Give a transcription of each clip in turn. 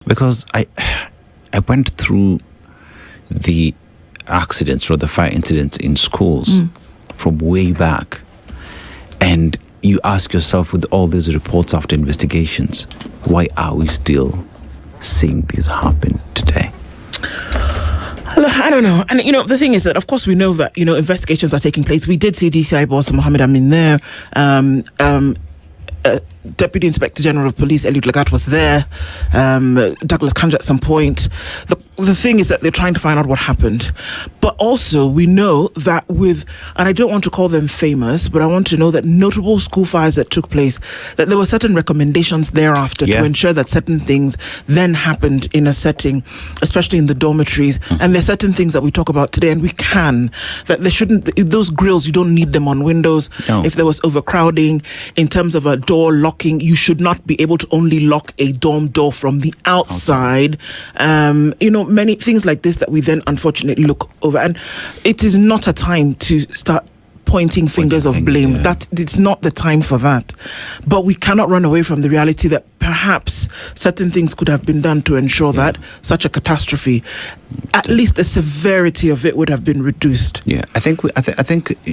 Because I went through the accidents or the fire incidents in schools from way back, and you ask yourself, with all these reports after investigations, why are we still seeing this happen today? I don't know. And, the thing is that, of course, we know that, investigations are taking place. We did see DCI boss Mohammed Amin there. Deputy Inspector General of Police Eliud Lagat was there. Douglas Kanja at some point. The thing is that they're trying to find out what happened. But also we know that and I don't want to call them famous, but I want to know that notable school fires that took place, that there were certain recommendations thereafter to ensure that certain things then happened in a setting, especially in the dormitories. And there's certain things that we talk about today, and that there shouldn't, those grills, you don't need them on windows. No. If there was overcrowding, in terms of a door locking, you should not be able to only lock a dorm door from the outside. Many things like this that we then unfortunately look over, and it is not a time to start pointing fingers of blame. Yeah. That it's not the time for that. But we cannot run away from the reality that perhaps certain things could have been done to ensure that such a catastrophe, at least the severity of it, would have been reduced. Yeah, I think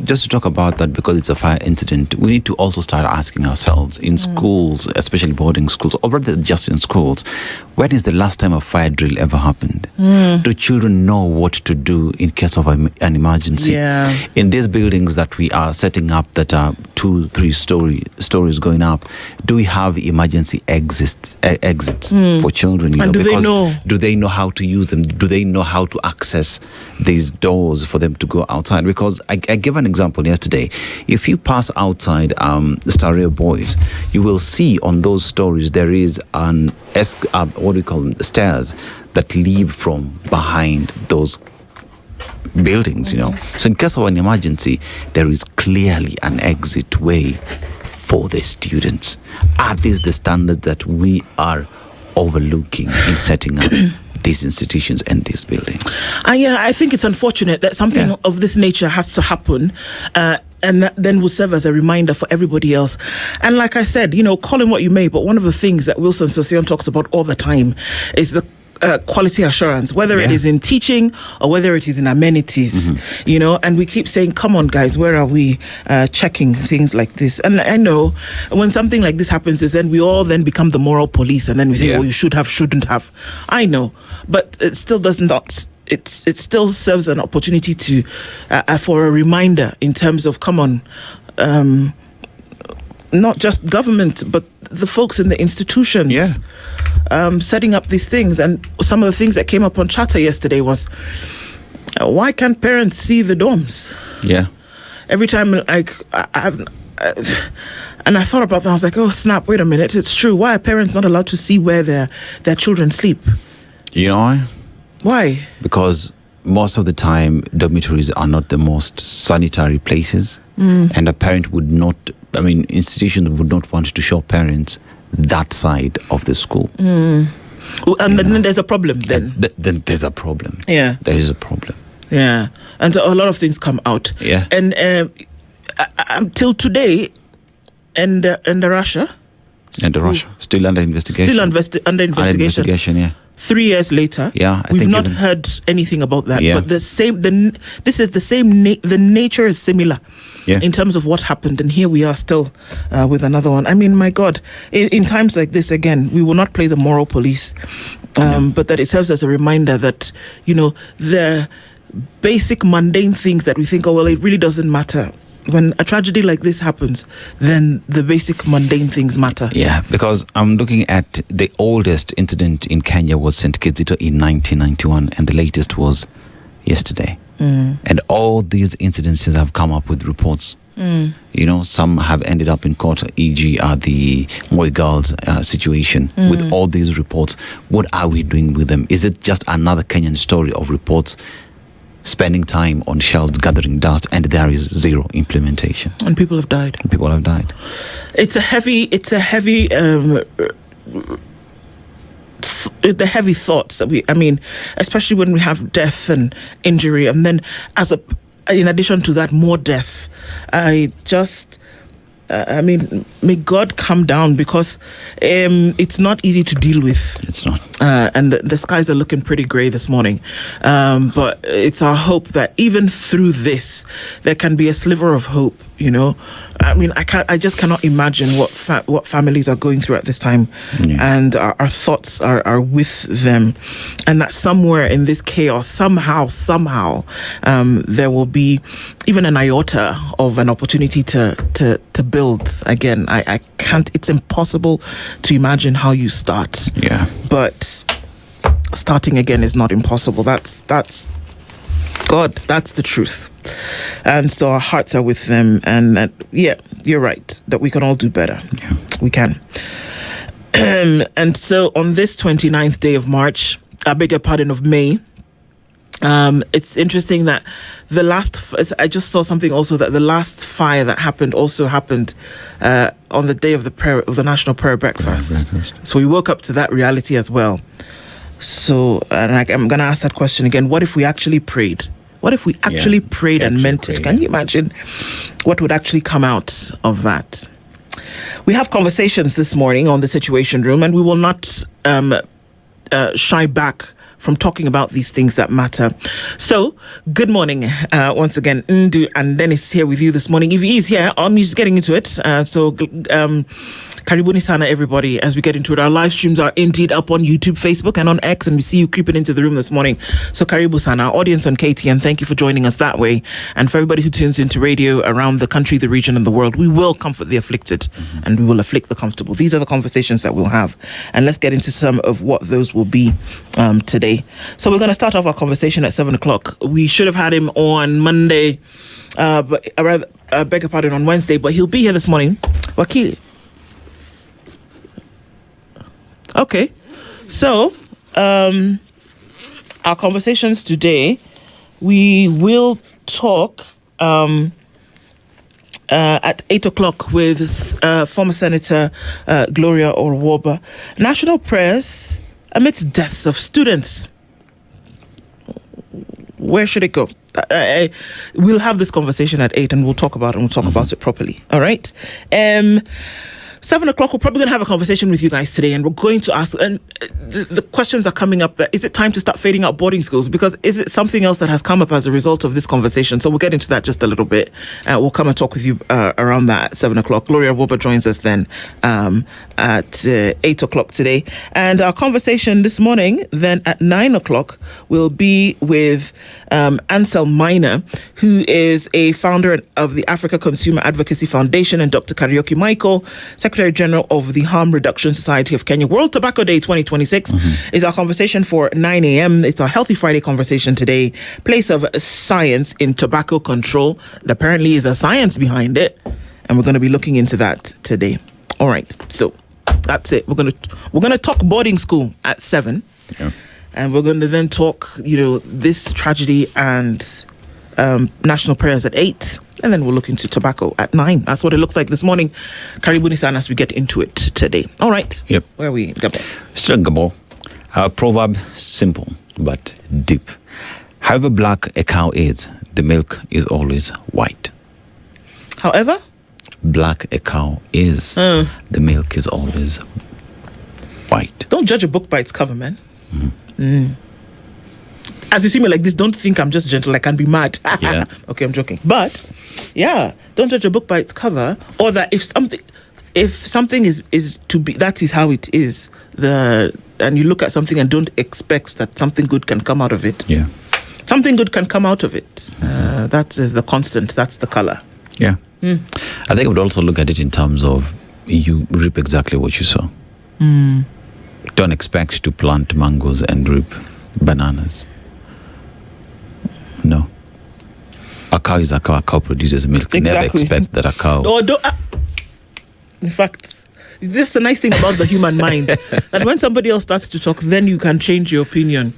just to talk about that, because it's a fire incident, we need to also start asking ourselves in schools, especially boarding schools, or rather just in schools, when is the last time a fire drill ever happened? Do children know what to do in case of an emergency? Yeah. In these buildings that we are setting up that are 2-3 stories going up, do we have emergency exits for children? And do they know? Do they know how to use them? Do they know how to access these doors for them to go outside? Because I gave an example yesterday. If you pass outside Stario Boys, you will see on those stories there is stairs that lead from behind those buildings, So in case of an emergency, there is clearly an exit way for the students. Are these the standards that we are overlooking in setting up these institutions and these buildings? I think it's unfortunate that something of this nature has to happen, and that then will serve as a reminder for everybody else. And like I said, call it what you may, but one of the things that Wilson Sossion talks about all the time is the quality assurance, whether it is in teaching or whether it is in amenities, and we keep saying, come on guys, where are we checking things like this? And I know when something like this happens, is then we all then become the moral police, and then we say, oh, you should have, shouldn't have. I know, but it still does not. It still serves an opportunity to for a reminder in terms of, come on, not just government, but the folks in the institutions setting up these things. And some of the things that came up on Chatter yesterday was, why can't parents see the dorms? Yeah. Every time and I thought about that, I was like, oh snap, wait a minute, it's true. Why are parents not allowed to see where their children sleep? You know why? Why? Because most of the time, dormitories are not the most sanitary places, and a parent would not, institutions would not want to show parents that side of the school. And then there's a problem then. Then there's a problem. Yeah. There is a problem. Yeah. And so a lot of things come out. Yeah. And until today, and Russia. Still under investigation. Under investigation, yeah. 3 years later, we've not heard anything about that. Yeah. But the nature is similar in terms of what happened. And here we are still with another one. My God, in times like this, again, we will not play the moral police, but that it serves as a reminder that, the basic mundane things that we think, oh, well, it really doesn't matter. When a tragedy like this happens, then the basic mundane things matter. Yeah, because I'm looking at the oldest incident in Kenya was St. Kizito in 1991, and the latest was yesterday. And all these incidences have come up with reports. Some have ended up in court, e.g. the Moi girls situation. With all these reports, what are we doing with them? Is it just another Kenyan story of reports spending time on shelves gathering dust, and there is zero implementation? And people have died. It's a heavy the heavy thoughts that especially when we have death and injury, and then in addition to that, more death. May God come down, because it's not easy to deal with. It's not. And the skies are looking pretty grey this morning. But it's our hope that even through this, there can be a sliver of hope. You know, I mean, I just cannot imagine what families are going through at this time, and our thoughts are with them, and that somewhere in this chaos, somehow, there will be even an iota of an opportunity to build again. I can't. It's impossible to imagine how you start. Yeah. But starting again is not impossible. That's God. That's the truth. And so our hearts are with them. And yeah, you're right, that we can all do better. Yeah. We can. And so on this 29th day of March, I beg your pardon, of May, it's interesting that I just saw something also that the last fire that happened also happened on the day of the National Prayer Breakfast. So we woke up to that reality as well. So, and I'm going to ask that question again. What if we actually prayed? What if we actually prayed and meant it? Can you imagine what would actually come out of that? We have conversations this morning on the Situation Room, and we will not shy back from talking about these things that matter. So, good morning once again. Ndu and Dennis here with you this morning. If he is here, I'm just getting into it. Karibuni sana, everybody, as we get into it. Our live streams are indeed up on YouTube, Facebook, and on X, and we see you creeping into the room this morning. So, Karibu sana, our audience on KTN, thank you for joining us that way. And for everybody who tunes into radio around the country, the region, and the world, we will comfort the afflicted, and we will afflict the comfortable. These are the conversations that we'll have. And let's get into some of what those will be today. So we're going to start off our conversation at 7 o'clock. We should have had him on Monday, but I beg your pardon, on Wednesday, but he'll be here this morning. Wakili. Okay. So, our conversations today, we will talk at 8 o'clock with former Senator Gloria Orwoba. National prayers amidst deaths of students. Where should it go? We'll have this conversation at 8 and we'll talk about it and we'll talk about it properly. All right. 7 o'clock, we're probably going to have a conversation with you guys today, and we're going to ask, and the questions are coming up, that is it time to start fading out boarding schools? Because is it something else that has come up as a result of this conversation? So we'll get into that just a little bit. We'll come and talk with you around that at 7 o'clock. Gloria Woba joins us then at 8 o'clock today. And our conversation this morning, then at 9 o'clock, will be with Ansel Minor, who is a founder of the Africa Consumer Advocacy Foundation, and Dr. Karaoke Michael, Secretary General of the Harm Reduction Society of Kenya. World Tobacco Day 2026 is our conversation for 9 a.m. It's our Healthy Friday conversation today. Place of science in tobacco control. There apparently is a science behind it, and we're going to be looking into that today. All right, so that's it. We're gonna talk boarding school at 7, and we're going to then talk, this tragedy and national prayers at 8. And then we'll look into tobacco at 9. That's what it looks like this morning. Karibuni sana as we get into it today. All right. Yep. Where are we? Gabo. Still Gabo. Proverb, simple but deep. However black a cow is, the milk is always white. However black a cow is, the milk is always white. Don't judge a book by its cover, man. As you see me like this, don't think I'm just gentle. I can be mad. Yeah. Okay, I'm joking. But yeah, don't judge a book by its cover, or that if something is to be, that is how it is. And you look at something and don't expect that something good can come out of it. Yeah. Something good can come out of it. That is the constant. That's the color. Yeah. I think I would also look at it in terms of you reap exactly what you sow. Don't expect to plant mangoes and reap bananas. No. A cow is a cow. A cow produces milk. Exactly. Never expect that a cow... In fact, this is the nice thing about the human mind. That when somebody else starts to talk, then you can change your opinion.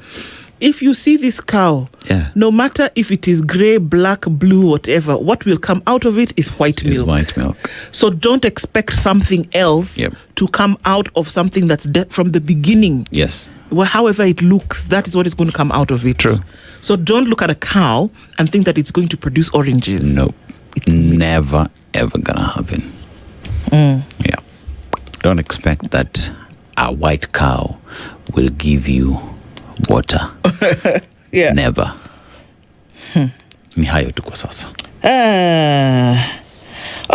If you see this cow, no matter if it is grey, black, blue, whatever, what will come out of it is white milk. White milk. So don't expect something else to come out of something that's dead from the beginning. Yes. Well, however it looks, that is what is going to come out of it. True. So don't look at a cow and think that it's going to produce oranges. No. It's never, ever gonna happen. Yeah. Don't expect that a white cow will give you water. Yeah. Never. Ni hayo tu kwa sasa.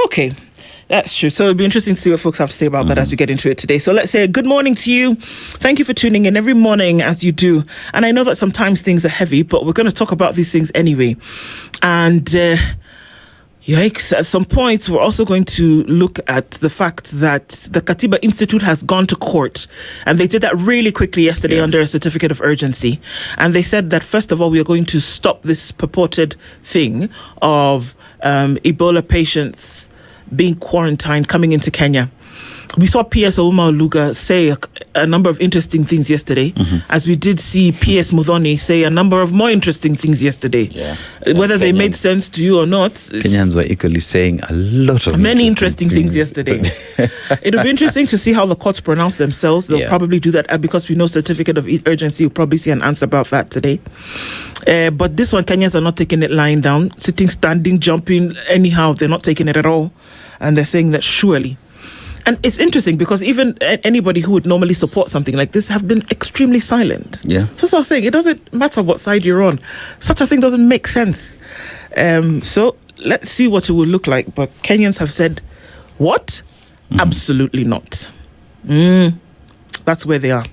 Okay. That's true. So it'll be interesting to see what folks have to say about that as we get into it today. So let's say good morning to you. Thank you for tuning in every morning as you do. And I know that sometimes things are heavy, but we're going to talk about these things anyway. And yikes, at some point, we're also going to look at the fact that the Katiba Institute has gone to court. And they did that really quickly yesterday under a certificate of urgency. And they said that, first of all, we are going to stop this purported thing of Ebola patients being quarantined coming into Kenya. We saw PS Ouma Oluga say a number of interesting things yesterday, as we did see PS Muthoni say a number of more interesting things yesterday. Yeah. Whether they made sense to you or not. Kenyans were equally saying a lot of many interesting things yesterday. It'll be interesting to see how the courts pronounce themselves. They'll probably do that because we know certificate of urgency. You'll probably see an answer about that today. But this one, Kenyans are not taking it lying down, sitting, standing, jumping, anyhow. They're not taking it at all. And they're saying that surely. And it's interesting because even anybody who would normally support something like this have been extremely silent. Yeah. So as I was saying, it doesn't matter what side you're on. Such a thing doesn't make sense. So let's see what it will look like. But Kenyans have said, what? Absolutely not. That's where they are.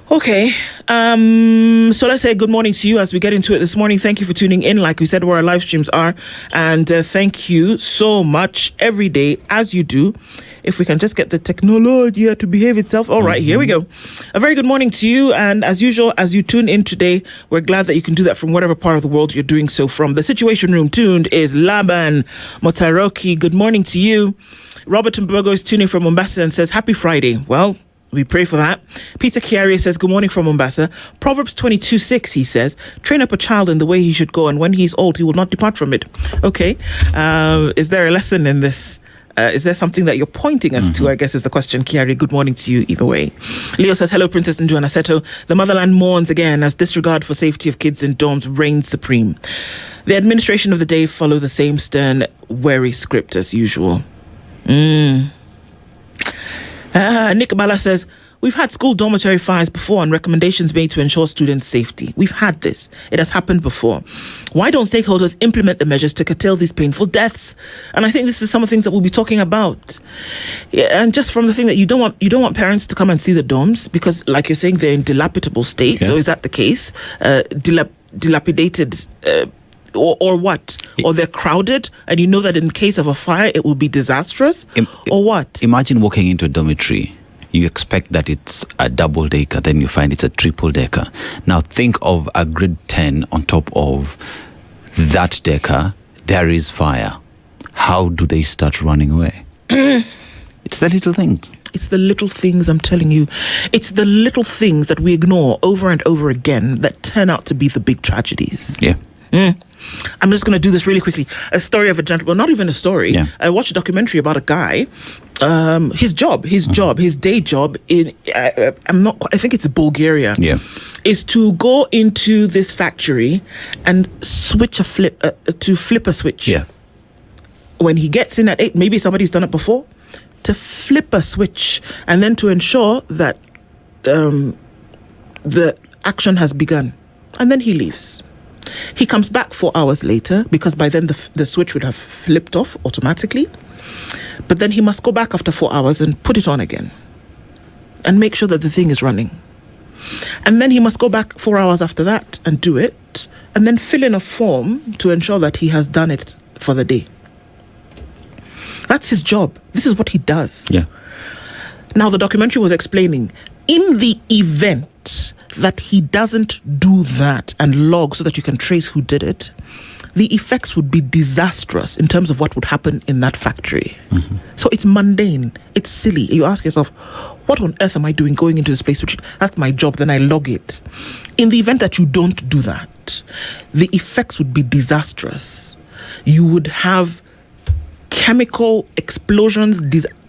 Okay, so let's say good morning to you as we get into it this morning. Thank you for tuning in, like we said, where our live streams are. And thank you so much every day, as you do. If we can just get the technology to behave itself. All right, here we go. A very good morning to you. And as usual, as you tune in today, we're glad that you can do that from whatever part of the world you're doing so from. The Situation Room tuned is Laban Motaroki. Good morning to you. Robert Mbogo is tuning from Mombasa and says, happy Friday. Well, we pray for that. Peter Chiari says, good morning from Mombasa. Proverbs 22:6, he says, train up a child in the way he should go, and when he's old, he will not depart from it. Okay. Is there a lesson in this? Is there something that you're pointing us to, I guess, is the question, Chiari. Good morning to you either way. Leo says, hello, Princess Nduana Seto. The motherland mourns again as disregard for safety of kids in dorms reigns supreme. The administration of the day follow the same stern, wary script as usual. Nick Bala says, we've had school dormitory fires before and recommendations made to ensure students' safety. We've had this. It has happened before. Why don't stakeholders implement the measures to curtail these painful deaths? And I think this is some of the things that we'll be talking about. Yeah, and just from the thing that you don't want parents to come and see the dorms because, like you're saying, they're in dilapidable state. Yeah. So is that the case? Dilapidated or what? Or they're crowded, and you know that in case of a fire, it will be disastrous? Or what? Imagine walking into a dormitory. You expect that it's a double decker, then you find it's a triple decker. Now think of a grade 10 on top of that decker. There is fire. How do they start running away? It's the little things. It's the little things, I'm telling you. It's the little things that we ignore over and over again that turn out to be the big tragedies. Yeah. I'm just going to do this really quickly. A story of a gentleman, not even a story. Yeah. I watched a documentary about a guy. His day job in I think it's Bulgaria. Yeah. Is to go into this factory and flip a switch. Yeah. When he gets in at 8, maybe somebody's done it before, to flip a switch and then to ensure that the action has begun, and then he leaves. He comes back 4 hours later because by then the switch would have flipped off automatically. But then he must go back after 4 hours and put it on again and make sure that the thing is running. And then he must go back 4 hours after that and do it and then fill in a form to ensure that he has done it for the day. That's his job. This is what he does. Yeah. Now, the documentary was explaining, in the event that he doesn't do that and log so that you can trace who did it, the effects would be disastrous in terms of what would happen in that factory. So it's mundane. It's silly. You ask yourself, what on earth am I doing going into this place? That's my job. Then I log it. In the event that you don't do that, the effects would be disastrous. You would have chemical explosions,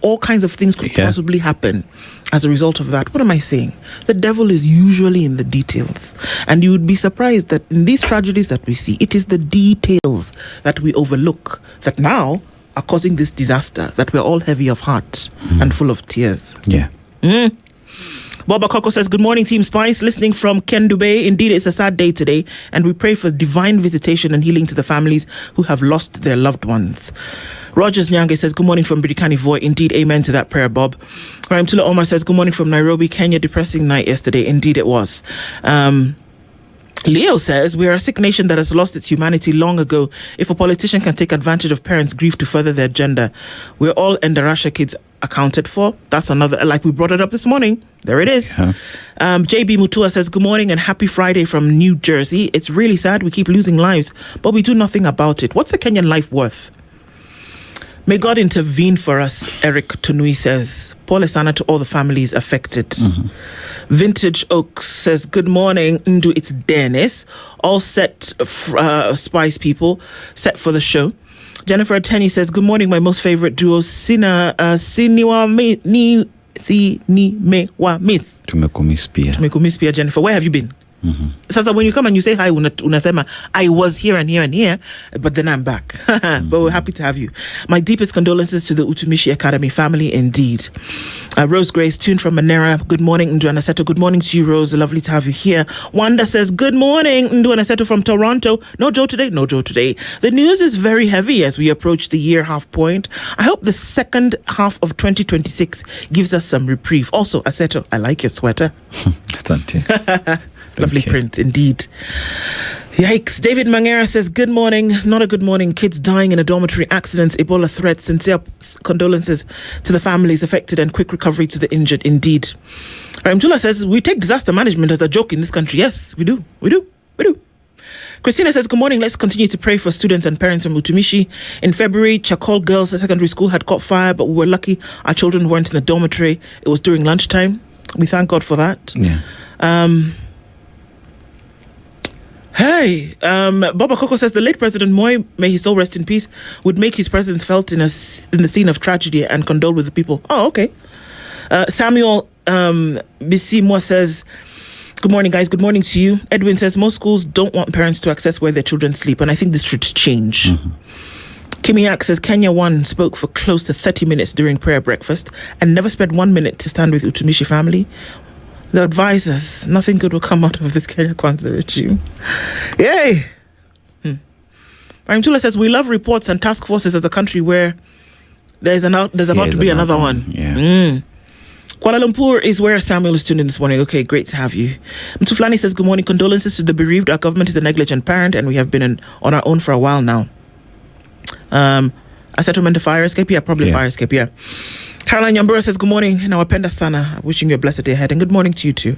all kinds of things could possibly happen as a result of that. What am I saying? The devil is usually in the details. And you would be surprised that in these tragedies that we see, it is the details that we overlook that now are causing this disaster, that we're all heavy of heart and full of tears. Yeah. Boba Coco says, good morning, Team Spice. Listening from Kendu Bay. Indeed, it's a sad day today, and we pray for divine visitation and healing to the families who have lost their loved ones. Rogers Nyange says, good morning from Birikani Voi. Indeed, amen to that prayer, Bob. Raimtula Omar says, good morning from Nairobi, Kenya. Depressing night yesterday. Indeed, it was. Leo says, we are a sick nation that has lost its humanity long ago. If a politician can take advantage of parents' grief to further their agenda, we're all Endarasha kids accounted for. That's another, like we brought it up this morning. There it is. Yeah. JB Mutua says, good morning and happy Friday from New Jersey. It's really sad we keep losing lives, but we do nothing about it. What's a Kenyan life worth? May God intervene for us, Eric Tunui says. Paul Esana to all the families affected. Vintage Oaks says, good morning, Ndu, it's Dennis. All set, Spice people, set for the show. Jennifer Ateni says, good morning, my most favorite duo, Siniwa Mewa Miss. Tumekumispia, Jennifer. Where have you been? Sasa when you come and you say hi, unasema, I was here and here and here, but then I'm back. But we're happy to have you. My deepest condolences to the Utumishi Academy family, indeed. Rose Grace, tuned from Manera. Good morning, Nduana Seto. Good morning to you, Rose. Lovely to have you here. Wanda says, good morning, Nduana Seto from Toronto. No Joe today? No Joe today. The news is very heavy as we approach the year half point. I hope the second half of 2026 gives us some reprieve. Also, Aseto, I like your sweater. Lovely print, indeed. Yikes. David Mangera says, good morning. Not a good morning. Kids dying in a dormitory, accidents, Ebola threats. Sincere condolences to the families affected and quick recovery to the injured, indeed. Ramtula says, we take disaster management as a joke in this country. Yes, we do. Christina says, good morning. Let's continue to pray for students and parents from Utumishi. In February, Chakol Girls Secondary School had caught fire, but we were lucky our children weren't in the dormitory. It was during lunchtime. We thank God for that. Yeah. Hey, Baba Coco says the late President Moi, may he soul rest in peace, would make his presence felt in the scene of tragedy and condole with the people. Oh, okay. Samuel Bisimwa says, good morning, guys. Good morning to you. Edwin says most schools don't want parents to access where their children sleep, and I think this should change. Kimiak says Kenya One spoke for close to 30 minutes during prayer breakfast and never spent 1 minute to stand with Utumishi family. The advisors, nothing good will come out of this Kenya Kwanzaa regime. Yay! Ramtula says, we love reports and task forces as a country where there's about to be another one. Yeah. Kuala Lumpur is where Samuel is tuned in this morning. Okay, great to have you. Mtuflani says, good morning. Condolences to the bereaved. Our government is a negligent parent and we have been on our own for a while now. A settlement of fire escape? Yeah, probably fire escape, yeah. Caroline Yambura says, good morning. Nawapenda sana. Wishing you a blessed day ahead. And good morning to you too.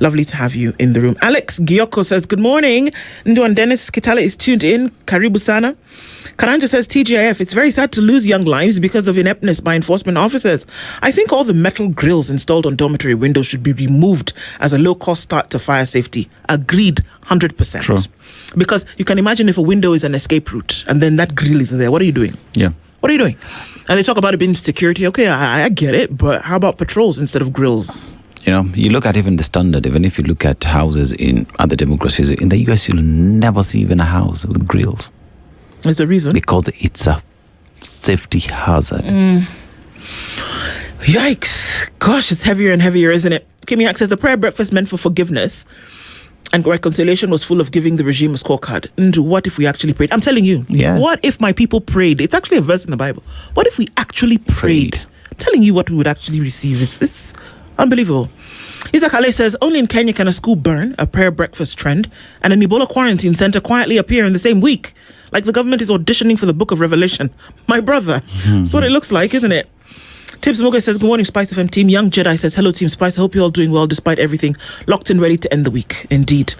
Lovely to have you in the room. Alex Gioko says, good morning. Ndu and Dennis Kitale is tuned in. Karibu sana. Karanja says, TGIF, it's very sad to lose young lives because of ineptness by enforcement officers. I think all the metal grills installed on dormitory windows should be removed as a low-cost start to fire safety. Agreed, 100%. True. Because you can imagine if a window is an escape route and then that grill is there, what are you doing? Yeah. What are you doing? And they talk about it being security. Okay, I get it, but how about patrols instead of grills? You know, you look at even the standard, even if you look at houses in other democracies, in the US, you'll never see even a house with grills. There's a reason. Because it's a safety hazard. Yikes. Gosh, it's heavier and heavier, isn't it? Kimiak says the prayer breakfast meant for forgiveness and reconciliation was full of giving the regime a scorecard. And what if we actually prayed? I'm telling you. Yeah. What if my people prayed? It's actually a verse in the Bible. What if we actually prayed? I'm telling you what we would actually receive. It's unbelievable. Isaac Ale says, only in Kenya can a school burn, a prayer breakfast trend, and an Ebola quarantine center quietly appear in the same week. Like the government is auditioning for the book of Revelation. My brother. That's what it looks like, isn't it? Tips Moga says, good morning, SpiceFM team. Young Jedi says, hello, Team Spice. I hope you're all doing well despite everything. Locked and ready to end the week. Indeed.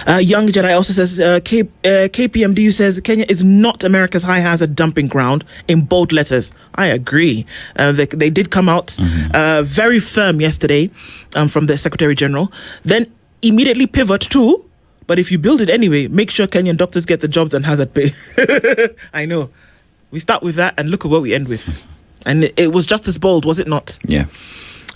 Young Jedi also says, KPMDU says, Kenya is not America's high hazard dumping ground in bold letters. I agree. They did come out very firm yesterday from the Secretary General. Then immediately pivot to, but if you build it anyway, make sure Kenyan doctors get the jobs and hazard pay. I know. We start with that and look at what we end with. And it was just as bold, was it not? Yeah.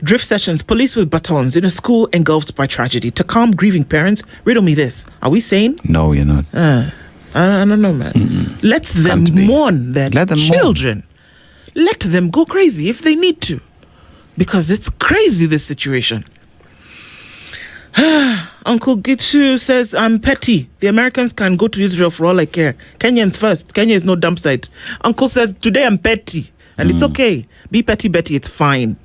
Drift sessions, police with batons in a school engulfed by tragedy. To calm grieving parents, riddle me this. Are we sane? No, you're not. I don't know, man. Let them mourn their children. Let them go crazy if they need to. because it's crazy, this situation. Uncle Gitu says, I'm petty. The Americans can go to Israel for all I care. Kenyans first. Kenya is no dump site. Uncle says, today I'm petty. And it's okay. Be petty, Betty. It's fine.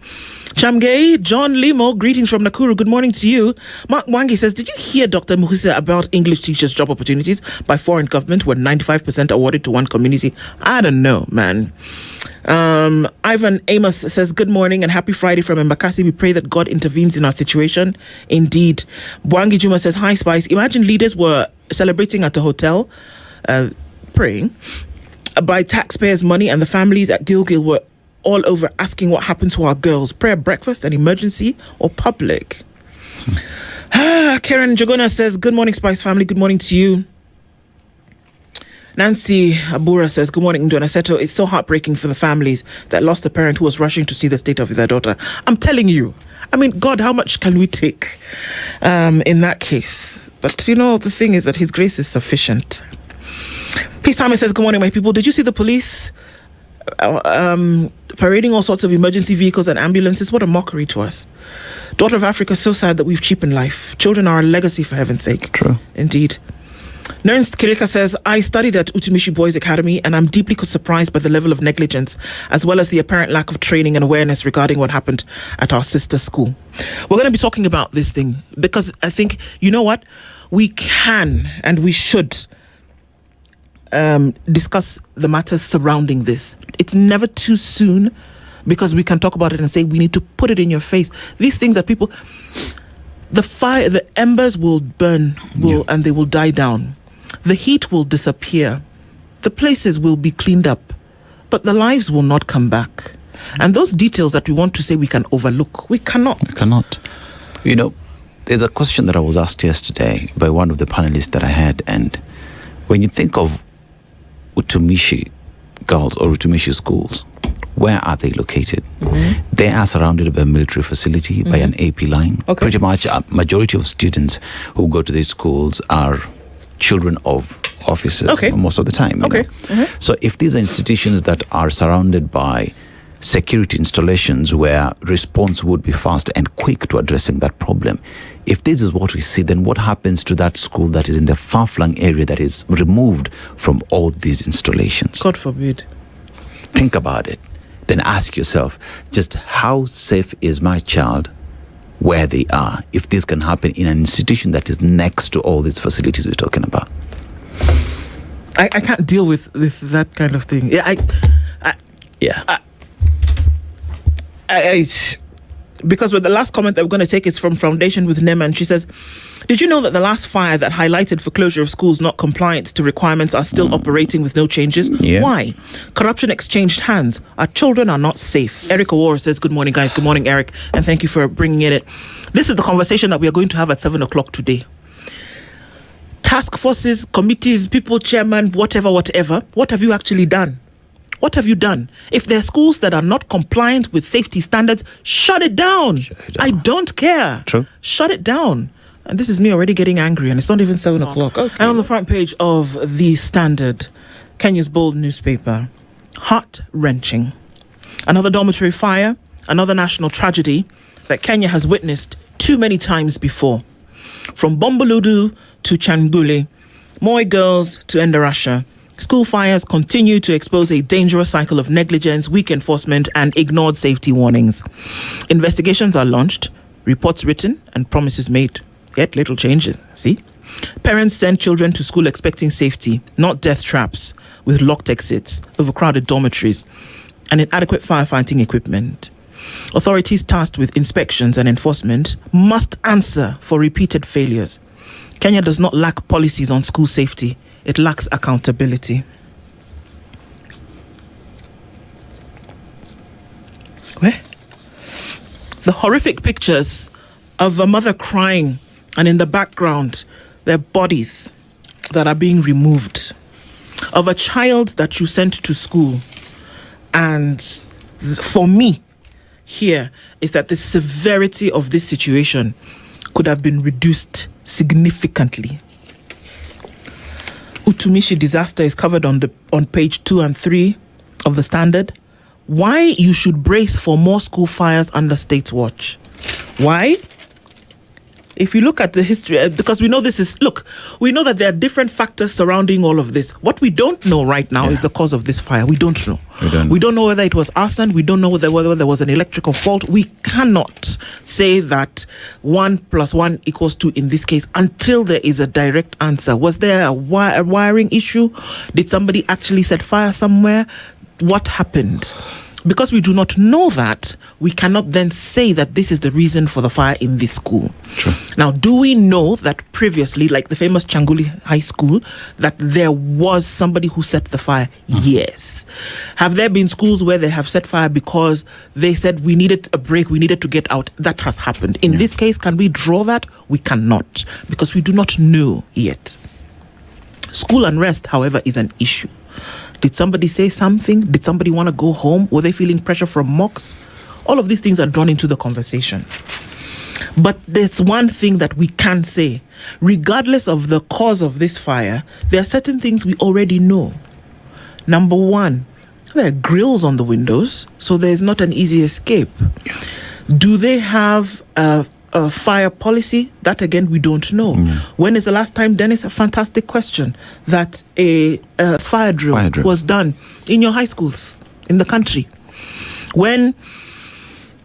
Chamgay, John Limo, greetings from Nakuru. Good morning to you. Mark Wangi says, did you hear Dr. Muhisa about English teachers' job opportunities by foreign government were 95% awarded to one community? I don't know, man. Ivan Amos says, good morning and happy Friday from Mbakasi. We pray that God intervenes in our situation. Indeed. Bwangi Juma says, hi, Spice. Imagine leaders were celebrating at a hotel, praying, by taxpayers' money, and the families at Gilgil were all over asking what happened to our girls. Prayer, breakfast, an emergency, or public? Karen Jagona says, good morning, Spice family. Good morning to you. Nancy Abura says, good morning, Ndona Seto. It's so heartbreaking for the families that lost a parent who was rushing to see the state of their daughter. I'm telling you, I mean, God, how much can we take in that case? But, you know, the thing is that His grace is sufficient. Peace Thomas says, good morning, my people. Did you see the police parading all sorts of emergency vehicles and ambulances? What a mockery to us. Daughter of Africa, so sad that we've cheapened life. Children are a legacy, for heaven's sake. True. Indeed. Nernst Kirika says, I studied at Utumishi Boys Academy and I'm deeply surprised by the level of negligence as well as the apparent lack of training and awareness regarding what happened at our sister school. We're going to be talking about this thing because I think, you know what? We can and we should discuss the matters surrounding this. It's never too soon because we can talk about it and say we need to put it in your face. These things that people, the fire, the embers will burn, and they will die down. The heat will disappear. The places will be cleaned up, but the lives will not come back. And those details that we want to say we can overlook, we cannot. We cannot. You know, there's a question that I was asked yesterday by one of the panelists that I had, and when you think of Utumishi girls or Utumishi schools, where are they located? They are surrounded by a military facility, by an AP line. Okay. Pretty much a majority of students who go to these schools are children of officers most of the time. You know? So if these are institutions that are surrounded by security installations where response would be fast and quick to addressing that problem, if this is what we see, then what happens to that school that is in the far-flung area that is removed from all these installations? God forbid. Think about it. Then ask yourself, just how safe is my child where they are if this can happen in an institution that is next to all these facilities we're talking about? I can't deal with that kind of thing. Because with the last comment that we're going to take is from Foundation with Nema, and she says, did you know that the last fire that highlighted for closure of schools not compliant to requirements are still operating with no changes? Why? Corruption exchanged hands. Our children are not safe. Eric Awar says, good morning, guys. Good morning, Eric. And thank you for bringing in it. This is the conversation that we are going to have at 7 o'clock today. Task forces, committees, people, chairman, whatever. What have you actually done? What have you done? If there are schools that are not compliant with safety standards, shut it down. I don't care. True. Shut it down. And this is me already getting angry, and it's not even 7 o'clock. Okay. And on the front page of the Standard, Kenya's bold newspaper, heart-wrenching. Another dormitory fire, another national tragedy that Kenya has witnessed too many times before. From Bomboludu to Changule, Moi girls to Endarasha, school fires continue to expose a dangerous cycle of negligence, weak enforcement, and ignored safety warnings. Investigations are launched, reports written, and promises made. Yet little changes. See? Parents send children to school expecting safety, not death traps, with locked exits, overcrowded dormitories, and inadequate firefighting equipment. Authorities tasked with inspections and enforcement must answer for repeated failures. Kenya does not lack policies on school safety. It lacks accountability. Where? The horrific pictures of a mother crying, and in the background, their bodies that are being removed, of a child that you sent to school. And for me, here is that the severity of this situation could have been reduced significantly. Utumishi disaster is covered on page 2 and 3 of the Standard. why you should brace for more school fires under state watch. Why? If you look at the history, because we know we know that there are different factors surrounding all of this. What we don't know right now is the cause of this fire. We don't know. We don't know whether it was arson. We don't know whether there was an electrical fault. We cannot say that 1 + 1 = 2 in this case until there is a direct answer. Was there a wiring issue? Did somebody actually set fire somewhere? What happened? Because we do not know that, we cannot then say that this is the reason for the fire in this school. True. Now, do we know that previously, like the famous Changuli High School, that there was somebody who set the fire? Yes. Have there been schools where they have set fire because they said we needed a break, we needed to get out? That has happened. In this case, can we draw that? We cannot, because we do not know yet. School unrest, however, is an issue. Did somebody say something? Did somebody want to go home? Were they feeling pressure from mocks? All of these things are drawn into the conversation. But there's one thing that we can say. Regardless of the cause of this fire, there are certain things we already know. Number one, there are grills on the windows, so there's not an easy escape. Do they have a fire policy? That again, we don't know. When is the last time, Dennis? A fantastic question. That a fire drill was done in your high schools in the country. When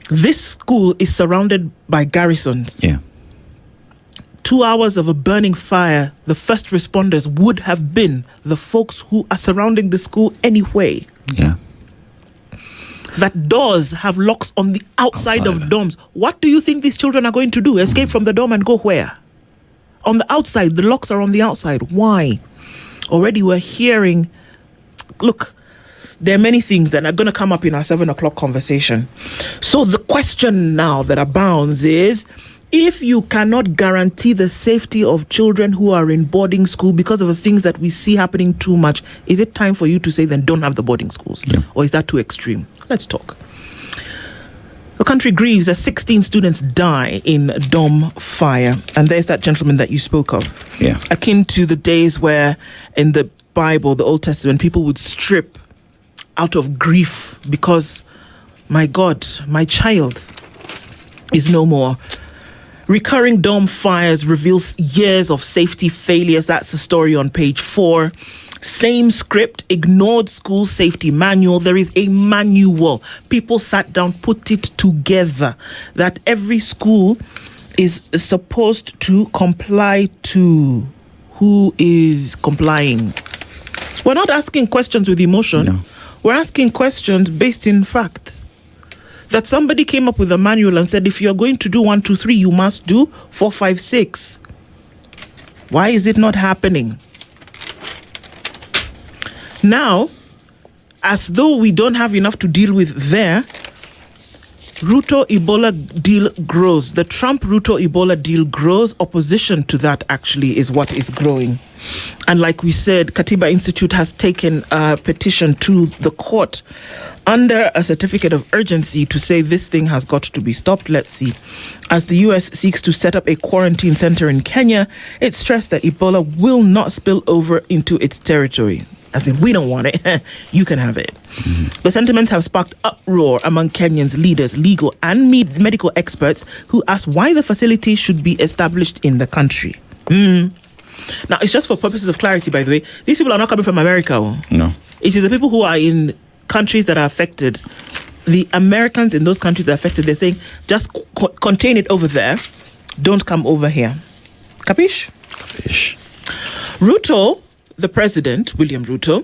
this school is surrounded by garrisons. 2 hours of a burning fire, the first responders would have been the folks who are surrounding the school anyway. That doors have locks on the outside of dorms. What do you think these children are going to do? Escape from the dorm and go where? On the outside. The locks are on the outside. Why? Already we're hearing, look, there are many things that are going to come up in our 7 o'clock conversation. So the question now that abounds is, if you cannot guarantee the safety of children who are in boarding school because of the things that we see happening too much, is it time for you to say then don't have the boarding schools? Or is that too extreme? Let's talk. The country grieves as 16 students die in dorm fire. And there's that gentleman that you spoke of. Akin to the days where in the Bible, the Old Testament, people would strip out of grief because, my God, my child is no more. Recurring dorm fires reveals years of safety failures. That's the story on page 4. Same script, ignored school safety manual. There is a manual. People sat down, put it together, that every school is supposed to comply to. Who is complying? We're not asking questions with emotion. No. We're asking questions based in fact. That somebody came up with a manual and said, if you're going to do 1, 2, 3, you must do 4, 5, 6. Why is it not happening? Now, as though we don't have enough to deal with there, Ruto-Ebola deal grows. The Trump-Ruto-Ebola deal grows. Opposition to that actually is what is growing. And like we said, Katiba Institute has taken a petition to the court under a certificate of urgency to say this thing has got to be stopped. Let's see. As the US seeks to set up a quarantine center in Kenya, it stressed that Ebola will not spill over into its territory. As in, we don't want it. You can have it. The sentiments have sparked uproar among Kenyans, leaders, legal and medical experts who ask why the facility should be established in the country. Now, it's just for purposes of clarity, by the way. These people are not coming from America. No. It is the people who are in countries that are affected. The Americans in those countries that are affected, they're saying, just contain it over there. Don't come over here. Capish? Capish. Ruto, the president, William Ruto,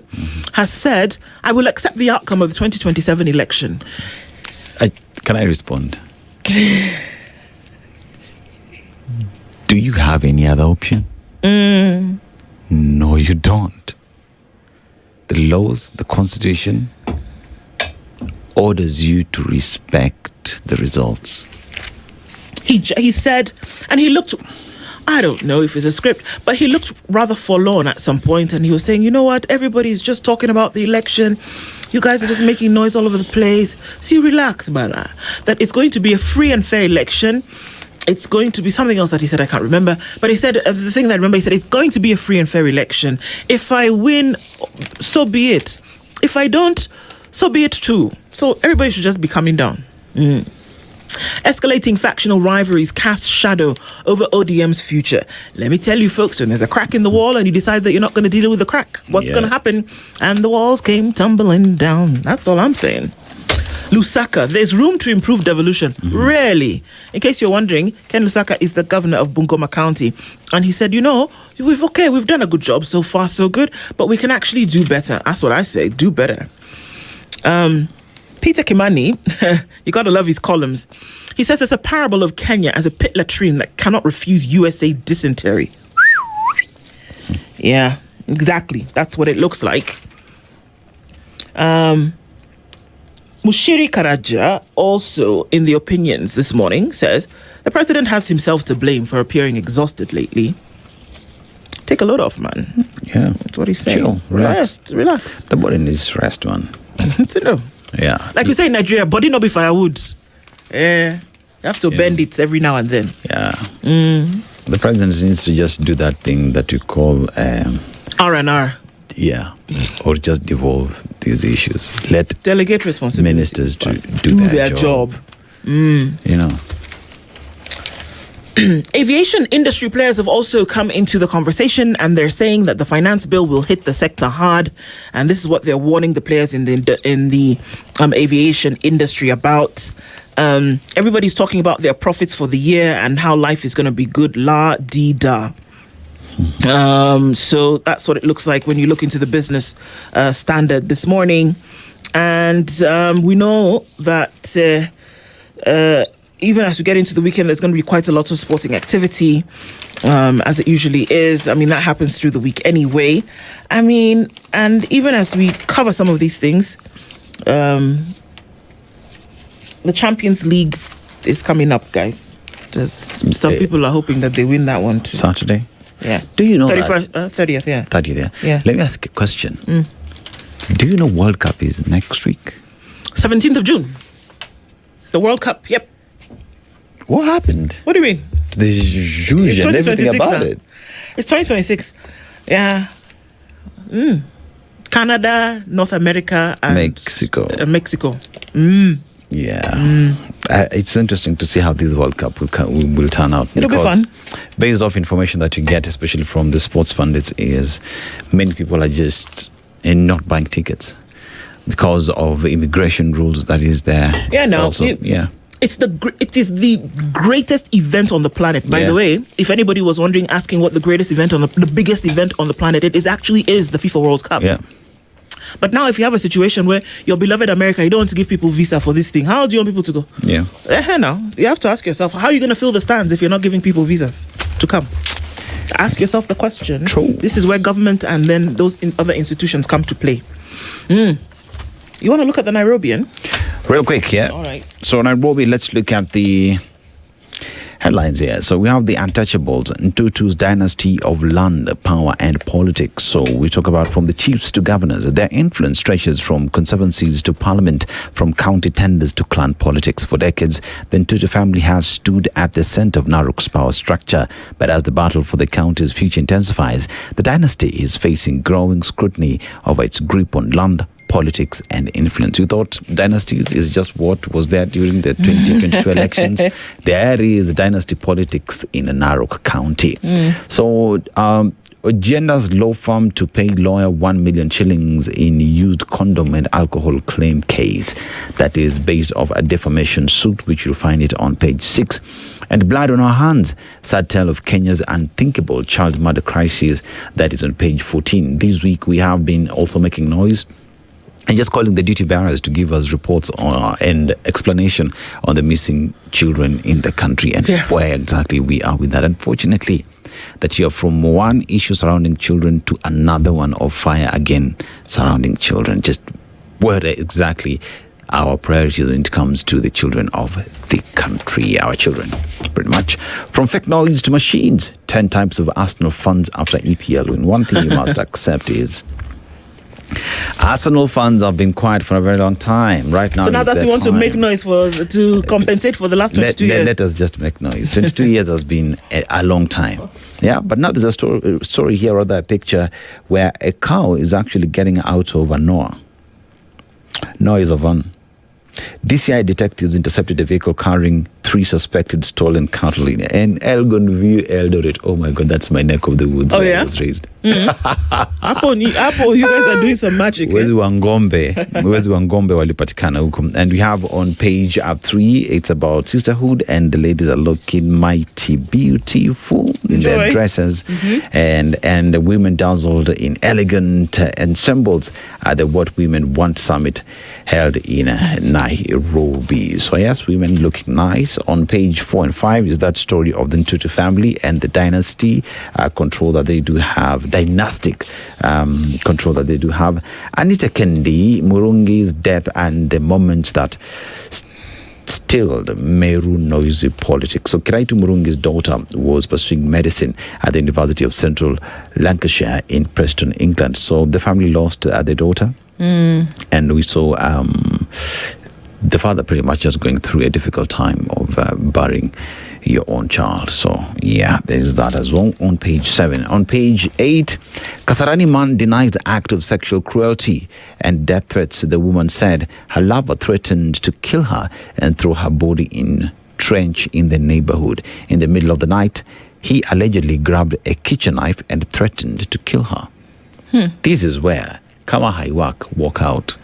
has said, I will accept the outcome of the 2027 election. Can I respond? Do you have any other option? No, you don't. The laws, the Constitution orders you to respect the results. He said, and he looked, I don't know if it's a script, but he looked rather forlorn at some point, and he was saying, you know what, everybody's just talking about the election. You guys are just making noise all over the place. So you relax, Bala. That it's going to be a free and fair election. It's going to be something else that he said, I can't remember. But he said, the thing that I remember, he said, it's going to be a free and fair election. If I win, so be it. If I don't, so be it too. So everybody should just be coming down. Escalating factional rivalries cast shadow over ODM's future. Let me tell you, folks, when there's a crack in the wall and you decide that you're not going to deal with the crack, what's going to happen? And the walls came tumbling down. That's all I'm saying. Lusaka, there's room to improve devolution. Really? In case you're wondering, Ken Lusaka is the governor of Bungoma County. And he said, we've done a good job. So far, so good. But we can actually do better. That's what I say. Do better. Peter Kimani, you got to love his columns. He says it's a parable of Kenya as a pit latrine that cannot refuse USA dysentery. Yeah, exactly. That's what it looks like. Mushiri Karaja, also in the opinions this morning, says the president has himself to blame for appearing exhausted lately. Take a load off, man. Yeah. That's what he's saying. Chill, Relax. The body needs rest, man. Yeah. Like we say in Nigeria, body not be firewood. You have to bend it every now and then. Yeah. The president needs to just do that thing that you call R&R. Yeah. Or just devolve these issues. Let delegate responsibility. Ministers to do their job. Aviation industry players have also come into the conversation, and they're saying that the finance bill will hit the sector hard, and this is what they're warning the players in the aviation industry about. Everybody's talking about their profits for the year and how life is going to be good. La di da. So that's what it looks like when you look into the Business Standard this morning, and we know that even as we get into the weekend, there's going to be quite a lot of sporting activity, as it usually is. I mean, that happens through the week anyway. I mean, and even as we cover some of these things, the Champions League is coming up, guys. Some people are hoping that they win that one too. Saturday? Yeah. Do you know 30th, yeah. 30th, yeah. Let me ask a question. Do you know World Cup is next week? 17th of June. The World Cup, yep. What happened? What do you mean? The zhuzh and everything about it. It's 2026. Yeah. Canada, North America, and Mexico. Yeah. It's interesting to see how this World Cup will turn out. It'll be fun. Based off information that you get, especially from the sports pundits, is many people are just not buying tickets because of immigration rules that is there. Yeah, no. Also, it is the greatest event on the planet. By the way, if anybody was wondering, asking what the greatest event the biggest event on the planet, it is actually the FIFA World Cup. Yeah. But now, if you have a situation where your beloved America, you don't want to give people visa for this thing, how do you want people to go? Yeah. Now, you have to ask yourself, how are you going to fill the stands if you're not giving people visas to come? Ask yourself the question. True. This is where government and then those other institutions come to play. You want to look at the Nairobian? Real quick, yeah. All right. So Nairobi, let's look at the headlines here. So we have the Untouchables, Ntutu's dynasty of land, power and politics. So we talk about from the chiefs to governors. Their influence stretches from conservancies to parliament, from county tenders to clan politics. For decades, the Ntutu family has stood at the center of Narok's power structure. But as the battle for the county's future intensifies, the dynasty is facing growing scrutiny over its grip on land, politics and influence. You thought dynasties is just what was there during the 2022 elections. There is dynasty politics in Narok County. So Agenda's law firm to pay lawyer 1 million shillings in used condom and alcohol claim case. That is based off a defamation suit, which you'll find it on page 6. And blood on our hands, sad tale of Kenya's unthinkable child murder crisis. That is on page 14. This week we have been also making noise and just calling the duty bearers to give us reports and explanation on the missing children in the country and where exactly we are with that. Unfortunately, that you are from one issue surrounding children to another one of fire again surrounding children. Just where exactly our priorities when it comes to the children of the country, our children, pretty much. From fake noise to machines, 10 types of Arsenal funds after EPL win. One thing you must accept is Arsenal fans have been quiet for a very long time. Right now, so now that you want to make noise to compensate for the last 22 years. Let us just make noise. 22 years has been a long time. Yeah, but now there's a story here, or a picture where a cow is actually getting out of a Noah. Noise of one. DCI detectives intercepted a vehicle carrying 3 suspected stolen cattle in Elgon View, Eldoret. Oh my God, that's my neck of the woods where I was raised. Apple, you guys are doing some magic. Wezi Wangombe walipatikana huko. And we have on page 3, it's about sisterhood, and the ladies are looking mighty beautiful in their dresses, and the women dazzled in elegant ensembles at the What Women Want Summit held in Nairobi. So yes, women looking nice. On page 4 and 5 is that story of the Ntutu family and the dynasty control that they do have, dynastic control that they do have. Anita Kendi, Murungi's death and the moments that stilled Meru noisy politics. So Kiraitu Murungi's daughter was pursuing medicine at the University of Central Lancashire in Preston, England. So the family lost their daughter. And we saw the father pretty much just going through a difficult time of burying your own child. So yeah, there's that as well on page 7. On page 8, Kasarani man denies the act of sexual cruelty and death threats. The woman said her lover threatened to kill her and throw her body in trench in the neighborhood. In the middle of the night, he allegedly grabbed a kitchen knife and threatened to kill her. This is where Kama Haiwak walk out.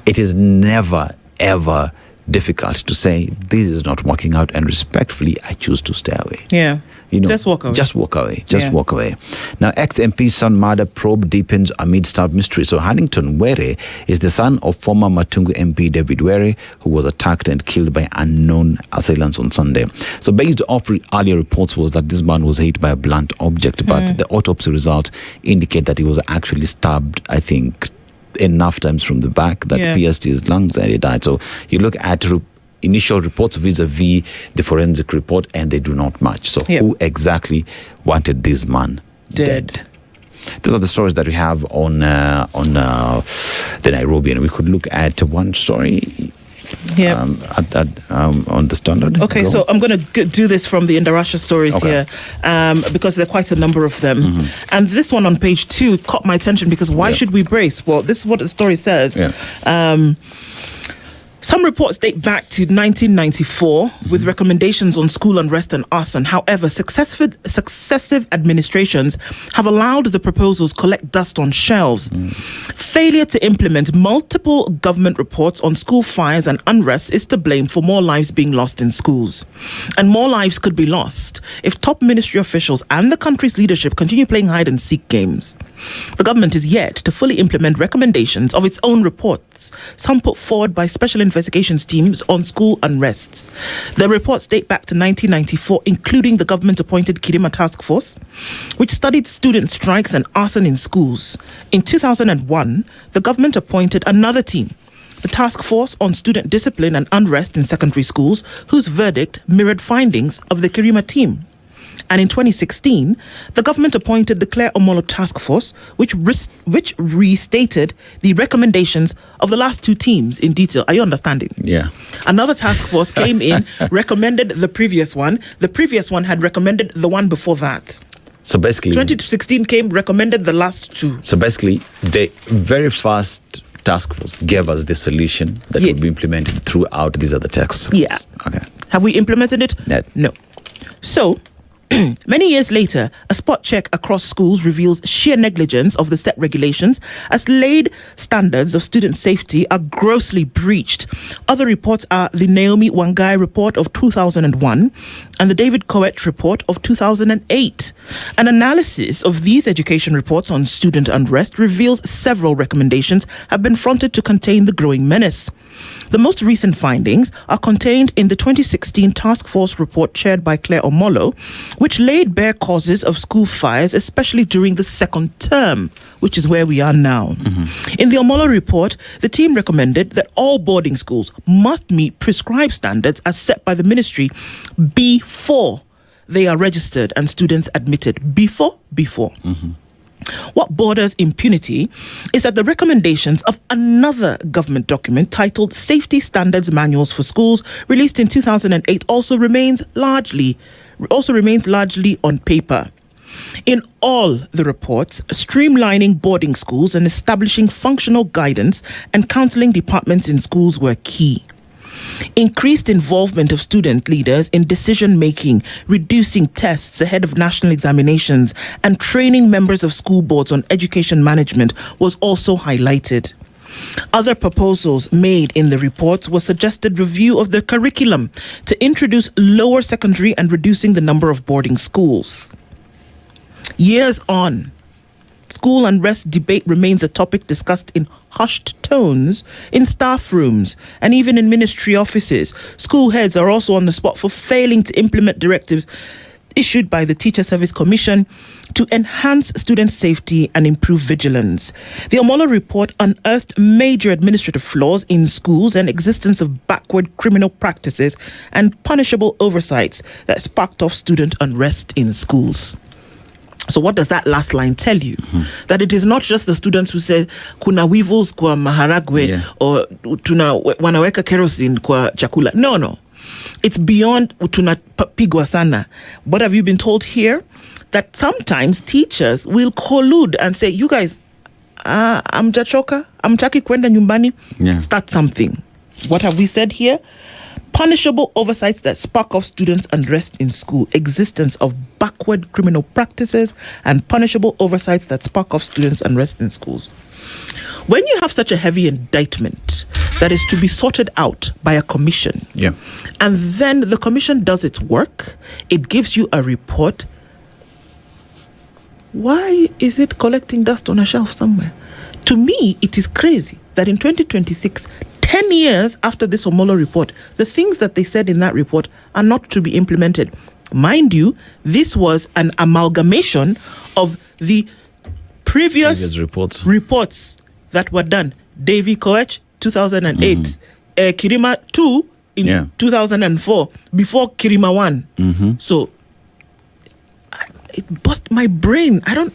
It is never ever difficult to say this is not working out, and respectfully I choose to stay away. Just walk away. Walk away. Now, ex-MP son murder probe deepens amid staff mystery. So Hannington Were is the son of former Matungu MP David Were, who was attacked and killed by unknown assailants on Sunday. So based off earlier reports was that this man was hit by a blunt object, but the autopsy result indicate that he was actually stabbed, I think, enough times from the back that pierced his lungs and he died. So you look at initial reports vis-a-vis the forensic report and they do not match. So who exactly wanted this man dead? Those are the stories that we have on the Nairobi, and we could look at one story on the Standard. Okay, so I'm going to do this from the Indarasha stories here because there are quite a number of them. And this one on page 2 caught my attention because why should we brace? Well, this is what the story says. Some reports date back to 1994 with recommendations on school unrest and arson. However, successive administrations have allowed the proposals collect dust on shelves. Failure to implement multiple government reports on school fires and unrest is to blame for more lives being lost in schools. And more lives could be lost if top ministry officials and the country's leadership continue playing hide and seek games. The government is yet to fully implement recommendations of its own reports, some put forward by special investigations teams on school unrests. The reports date back to 1994, including the government-appointed Kirima Task Force, which studied student strikes and arson in schools. In 2001, the government appointed another team, the Task Force on Student Discipline and Unrest in Secondary Schools, whose verdict mirrored findings of the Kirima team. And in 2016, the government appointed the Claire Omolo Task Force, which restated the recommendations of the last two teams in detail. Are you understanding? Yeah. Another task force came in, recommended the previous one. The previous one had recommended the one before that. So basically, 2016 came, recommended the last two. So basically, the very first task force gave us the solution that would be implemented throughout these other task forces. Yeah. Okay. Have we implemented it? No. So, many years later, a spot check across schools reveals sheer negligence of the set regulations as laid standards of student safety are grossly breached. Other reports are the Naomi Wangai report of 2001 and the David Coet report of 2008. An analysis of these education reports on student unrest reveals several recommendations have been fronted to contain the growing menace. The most recent findings are contained in the 2016 Task Force report chaired by Claire Omolo, which laid bare causes of school fires, especially during the second term, which is where we are now. In the Omolo report, the team recommended that all boarding schools must meet prescribed standards as set by the ministry before they are registered and students admitted. Before. What borders impunity is that the recommendations of another government document titled Safety Standards Manuals for Schools, released in 2008, also remains largely on paper. In all the reports, streamlining boarding schools and establishing functional guidance and counseling departments in schools were key. Increased involvement of student leaders in decision-making, reducing tests ahead of national examinations, and training members of school boards on education management was also highlighted. Other proposals made in the reports were suggested review of the curriculum to introduce lower secondary and reducing the number of boarding schools. Years on, school unrest debate remains a topic discussed in hushed tones in staff rooms and even in ministry offices. School heads are also on the spot for failing to implement directives issued by the Teacher Service Commission to enhance student safety and improve vigilance. The Omolo report unearthed major administrative flaws in schools and existence of backward criminal practices and punishable oversights that sparked off student unrest in schools. So what does that last line tell you? That it is not just the students who say kuna weevils kwa maharagwe or tuna wanaweka kerosene kwa chakula. No. It's beyond tunapigwa sana. What have you been told here? That sometimes teachers will collude and say, you guys, amjachoka, amtaki kwenda nyumbani, start something. What have we said here? Punishable oversights that spark off students' unrest in school, existence of backward criminal practices, and punishable oversights that spark off students' unrest in schools. When you have such a heavy indictment that is to be sorted out by a commission, and then the commission does its work, it gives you a report, why is it collecting dust on a shelf somewhere? To me, it is crazy that in 2026, 10 years after this Omolo report, the things that they said in that report are not to be implemented. Mind you, this was an amalgamation of the previous reports that were done. Davy Koech, 2008. Kirima 2 in 2004, before Kirima 1. So, it bust my brain. I don't...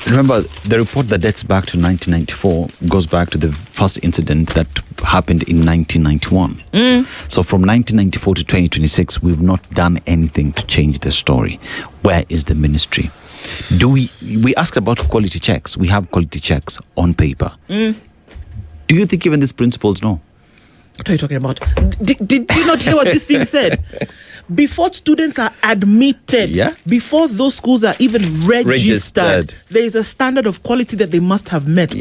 Remember, the report that dates back to 1994 goes back to the first incident that happened in 1991. So from 1994 to 2026, we've not done anything to change the story. Where is the ministry? We asked about quality checks. We have quality checks on paper. Do you think even these principals know? What are you talking about? Did you not hear what this thing said? Before students are admitted, before those schools are even registered, there is a standard of quality that they must have met.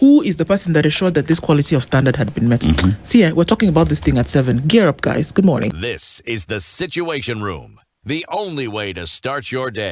Who is the person that assured that this quality of standard had been met? See, we're talking about this thing at 7. Gear up, guys. Good morning. This is the Situation Room, the only way to start your day.